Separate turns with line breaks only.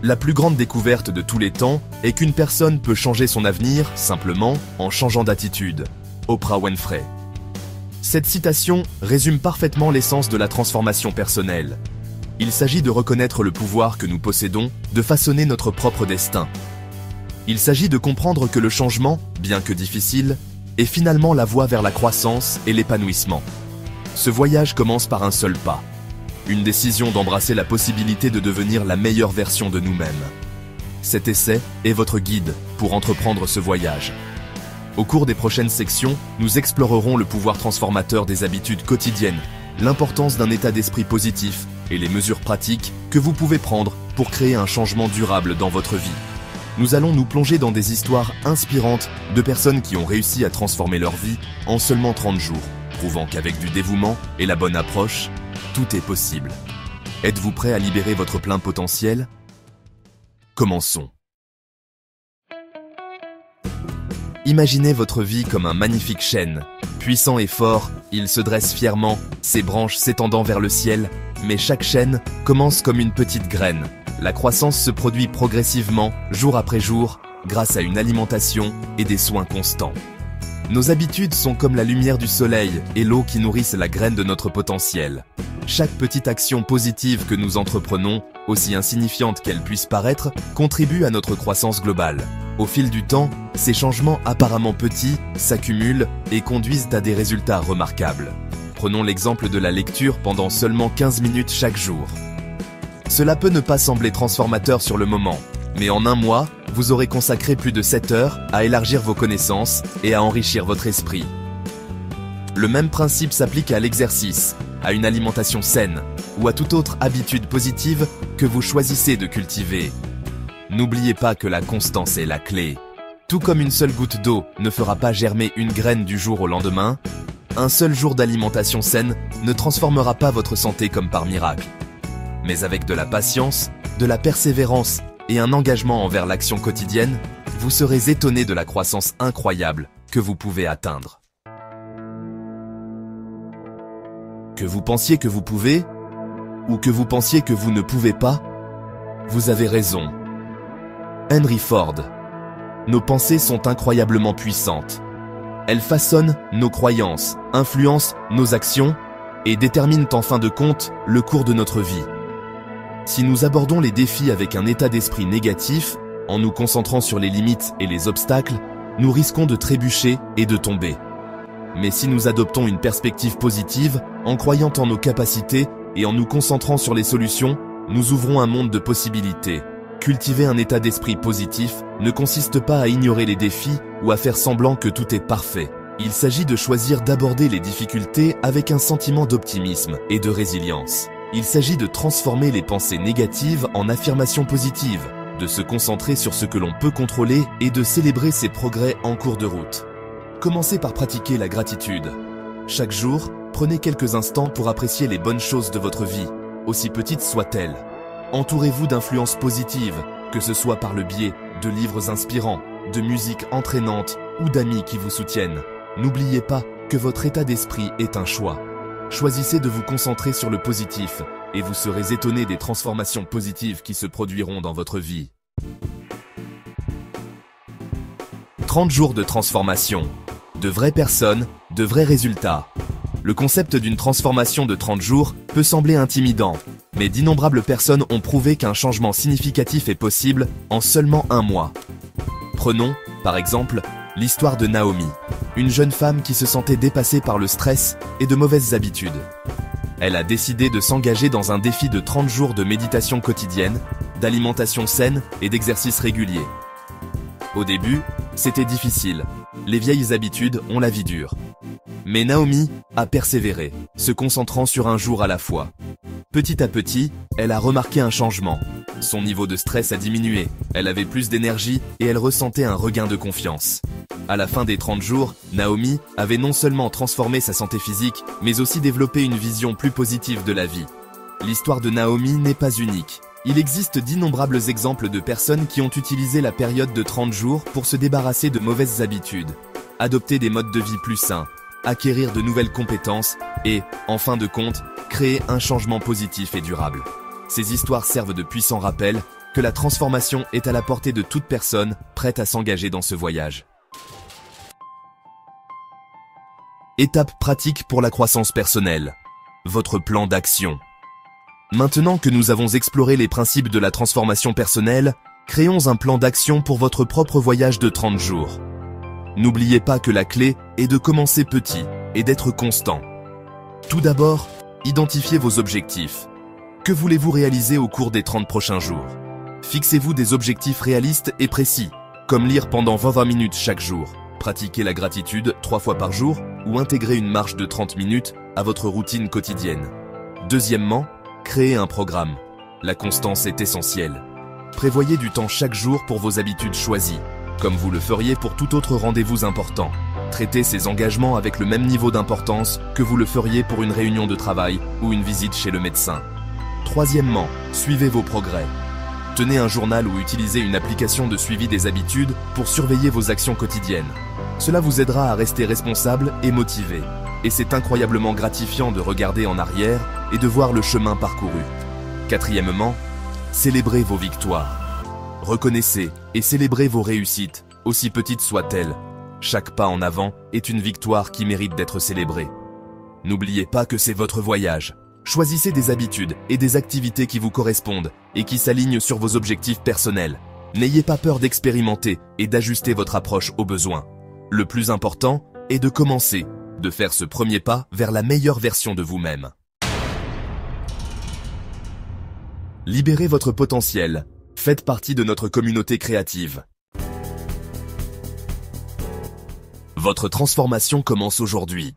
La plus grande découverte de tous les temps est qu'une personne peut changer son avenir simplement en changeant d'attitude. Oprah Winfrey. Cette citation résume parfaitement l'essence de la transformation personnelle. Il s'agit de reconnaître le pouvoir que nous possédons de façonner notre propre destin. Il s'agit de comprendre que le changement, bien que difficile, est finalement la voie vers la croissance et l'épanouissement. Ce voyage commence par un seul pas. Une décision d'embrasser la possibilité de devenir la meilleure version de nous-mêmes. Cet essai est votre guide pour entreprendre ce voyage. Au cours des prochaines sections, nous explorerons le pouvoir transformateur des habitudes quotidiennes, l'importance d'un état d'esprit positif et les mesures pratiques que vous pouvez prendre pour créer un changement durable dans votre vie. Nous allons nous plonger dans des histoires inspirantes de personnes qui ont réussi à transformer leur vie en seulement 30 jours, prouvant qu'avec du dévouement et la bonne approche, tout est possible. Êtes-vous prêt à libérer votre plein potentiel? Commençons. Imaginez votre vie comme un magnifique chêne. Puissant et fort, il se dresse fièrement, ses branches s'étendant vers le ciel, mais chaque chêne commence comme une petite graine. La croissance se produit progressivement, jour après jour, grâce à une alimentation et des soins constants. Nos habitudes sont comme la lumière du soleil et l'eau qui nourrissent la graine de notre potentiel. Chaque petite action positive que nous entreprenons, aussi insignifiante qu'elle puisse paraître, contribue à notre croissance globale. Au fil du temps, ces changements apparemment petits s'accumulent et conduisent à des résultats remarquables. Prenons l'exemple de la lecture pendant seulement 15 minutes chaque jour. Cela peut ne pas sembler transformateur sur le moment, mais en un mois, vous aurez consacré plus de 7 heures à élargir vos connaissances et à enrichir votre esprit. Le même principe s'applique à l'exercice, à une alimentation saine ou à toute autre habitude positive que vous choisissez de cultiver. N'oubliez pas que la constance est la clé. Tout comme une seule goutte d'eau ne fera pas germer une graine du jour au lendemain, un seul jour d'alimentation saine ne transformera pas votre santé comme par miracle. Mais avec de la patience, de la persévérance et un engagement envers l'action quotidienne, vous serez étonné de la croissance incroyable que vous pouvez atteindre. Que vous pensiez que vous pouvez, ou que vous pensiez que vous ne pouvez pas, vous avez raison. Henry Ford. Nos pensées sont incroyablement puissantes. Elles façonnent nos croyances, influencent nos actions et déterminent en fin de compte le cours de notre vie. Si nous abordons les défis avec un état d'esprit négatif, en nous concentrant sur les limites et les obstacles, nous risquons de trébucher et de tomber. Mais si nous adoptons une perspective positive, en croyant en nos capacités et en nous concentrant sur les solutions, nous ouvrons un monde de possibilités. Cultiver un état d'esprit positif ne consiste pas à ignorer les défis ou à faire semblant que tout est parfait. Il s'agit de choisir d'aborder les difficultés avec un sentiment d'optimisme et de résilience. Il s'agit de transformer les pensées négatives en affirmations positives, de se concentrer sur ce que l'on peut contrôler et de célébrer ses progrès en cours de route. Commencez par pratiquer la gratitude. Chaque jour, prenez quelques instants pour apprécier les bonnes choses de votre vie, aussi petites soient-elles. Entourez-vous d'influences positives, que ce soit par le biais de livres inspirants, de musique entraînante ou d'amis qui vous soutiennent. N'oubliez pas que votre état d'esprit est un choix. Choisissez de vous concentrer sur le positif et vous serez étonné des transformations positives qui se produiront dans votre vie. 30 jours de transformation. De vraies personnes, de vrais résultats. Le concept d'une transformation de 30 jours peut sembler intimidant, mais d'innombrables personnes ont prouvé qu'un changement significatif est possible en seulement un mois. Prenons, par exemple, l'histoire de Naomi, une jeune femme qui se sentait dépassée par le stress et de mauvaises habitudes. Elle a décidé de s'engager dans un défi de 30 jours de méditation quotidienne, d'alimentation saine et d'exercice régulier. Au début, c'était difficile. Les vieilles habitudes ont la vie dure. Mais Naomi a persévéré, se concentrant sur un jour à la fois. Petit à petit, elle a remarqué un changement. Son niveau de stress a diminué, elle avait plus d'énergie et elle ressentait un regain de confiance. À la fin des 30 jours, Naomi avait non seulement transformé sa santé physique, mais aussi développé une vision plus positive de la vie. L'histoire de Naomi n'est pas unique. Il existe d'innombrables exemples de personnes qui ont utilisé la période de 30 jours pour se débarrasser de mauvaises habitudes, adopter des modes de vie plus sains, acquérir de nouvelles compétences et, en fin de compte, créer un changement positif et durable. Ces histoires servent de puissants rappels que la transformation est à la portée de toute personne prête à s'engager dans ce voyage. Étape pratique pour la croissance personnelle. Votre plan d'action. Maintenant que nous avons exploré les principes de la transformation personnelle, créons un plan d'action pour votre propre voyage de 30 jours. N'oubliez pas que la clé est de commencer petit et d'être constant. Tout d'abord, identifiez vos objectifs. Que voulez-vous réaliser au cours des 30 prochains jours? Fixez-vous des objectifs réalistes et précis, comme lire pendant 20 minutes chaque jour, pratiquer la gratitude 3 fois par jour ou intégrer une marche de 30 minutes à votre routine quotidienne. Deuxièmement, créez un programme. La constance est essentielle. Prévoyez du temps chaque jour pour vos habitudes choisies, comme vous le feriez pour tout autre rendez-vous important. Traitez ces engagements avec le même niveau d'importance que vous le feriez pour une réunion de travail ou une visite chez le médecin. Troisièmement, suivez vos progrès. Tenez un journal ou utilisez une application de suivi des habitudes pour surveiller vos actions quotidiennes. Cela vous aidera à rester responsable et motivé. Et c'est incroyablement gratifiant de regarder en arrière et de voir le chemin parcouru. Quatrièmement, célébrez vos victoires. Reconnaissez et célébrez vos réussites, aussi petites soient-elles. Chaque pas en avant est une victoire qui mérite d'être célébrée. N'oubliez pas que c'est votre voyage. Choisissez des habitudes et des activités qui vous correspondent et qui s'alignent sur vos objectifs personnels. N'ayez pas peur d'expérimenter et d'ajuster votre approche aux besoins. Le plus important est de commencer, de faire ce premier pas vers la meilleure version de vous-même. Libérez votre potentiel. Faites partie de notre communauté créative. Votre transformation commence aujourd'hui.